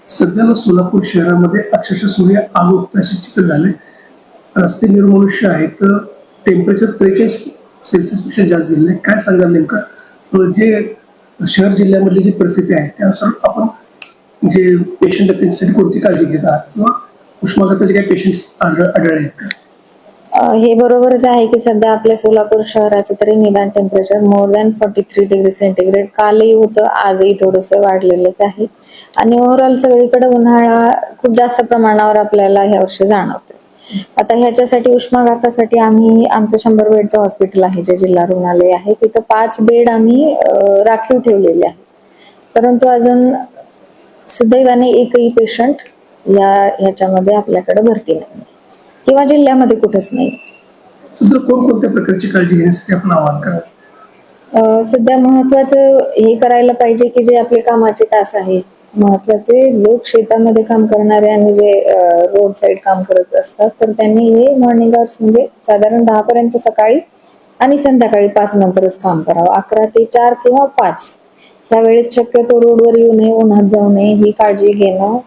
सध्याला सोलापूर शहरामध्ये अक्षरशः सूर्य आग उठण्याचे चित्र झाले. रस्ते निर्मनुष्य आहेत. टेम्परेचर 43 पेक्षा जास्त गेले. काय सांगाल नेमकं जे शहर जिल्ह्यामधली जी परिस्थिती आहे त्यानुसार आपण जे पेशंट आहेत त्यांच्यासाठी कोणती काळजी घेत आहात किंवा उष्माघाताचे काही पेशंट्स आढळले आहेत का? हे बरोबरच आहे की सध्या आपल्या सोलापूर शहराचं तरी निदान temperature more than 43 degree centigrade कालही होतं, आजही थोडंसं वाढलेलंच आहे. आणि ओव्हरऑल सगळीकडे उन्हाळा खूप जास्त प्रमाणावर आपल्याला ह्या वर्षी जाणवतोय. आता ह्याच्यासाठी उष्माघातासाठी आम्ही आमचं 100 बेडचं हॉस्पिटल आहे, जे जिल्हा रुग्णालय आहे, तिथं 5 बेड आम्ही राखीव ठेवलेले आहेत. परंतु अजून सुदैवाने एकही पेशंट ह्याच्यामध्ये आपल्याकडे भरती नाही किंवा जिल्ह्यामध्ये कुठेच नाही. सध्या कोणकोणत्या प्रकारची काळजी घेण्यासाठी आपण आवाहन कराल? सध्या महत्वाचं हे करायला पाहिजे की जे आपले कामाचे तास आहे, महत्वाचे लोक शेतामध्ये काम करणारे आणि जे रोड साईड काम करत असतात, तर त्यांनी हे मॉर्निंग आवर्स म्हणजे साधारण 10 पर्यंत सकाळी आणि संध्याकाळी 5 नंतरच काम करावं. 11 ते 4 किंवा 5 ह्या वेळेत शक्यतो रोडवर येऊ नये, उन्हात जाऊ नये, ही काळजी घेणं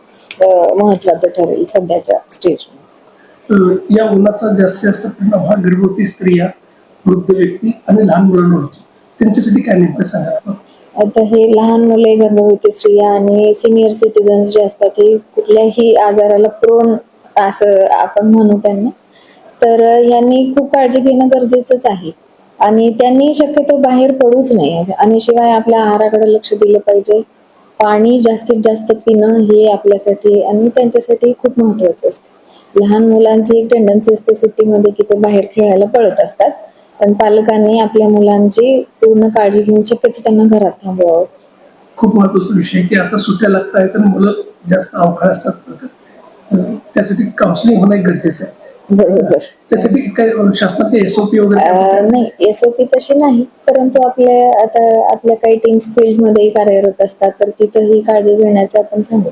महत्वाचं ठरेल सध्याच्या स्टेजवर. या उन्हाचा जास्तीत जास्त परिणाम हा गर्भवती स्त्रिया, वृद्ध व्यक्ती आणि लहान मुलांवर होतो. त्यांच्यासाठी काय नेमकं सांगा आपण? आता हे लहान मुले, गर्भवती स्त्रिया आणि सिनियर सिटीजन्स जे असतात हे कुठल्याही आजाराला प्रोन असं आपण म्हणू त्यांना, तर यांनी खूप काळजी घेणं गरजेचंच आहे. आणि त्यांनी शक्यतो बाहेर पडूच नये. आणि शिवाय आपल्या आहाराकडे लक्ष दिलं पाहिजे. पाणी जास्तीत जास्त पिणं हे आपल्यासाठी आणि त्यांच्यासाठी खूप महत्वाचं असतं. लहान मुलांची एक टेंडन्सी असते सुट्टीमध्ये की ते बाहेर खेळायला पळत असतात, पण पालकांनी आपल्या मुलांची पूर्ण काळजी घेऊन शक्यतो त्यांना घरात थांबवावं. खूप महत्वाचा विषय की आता सुट्ट्या लागत आहेत आणि मुलं जास्त अवकाळ असतात. त्यासाठी काउन्सिलिंग होणं गरजेचं आहे. बरोबर. त्यासाठी काय शासनाचे SOP वगैरे? नाही, SOP तशी नाही, परंतु आपल्या काही टीम्स फील्डमध्ये कार्यरत असतात, तर तिथं ही काळजी घेण्याचं आपण सांगू.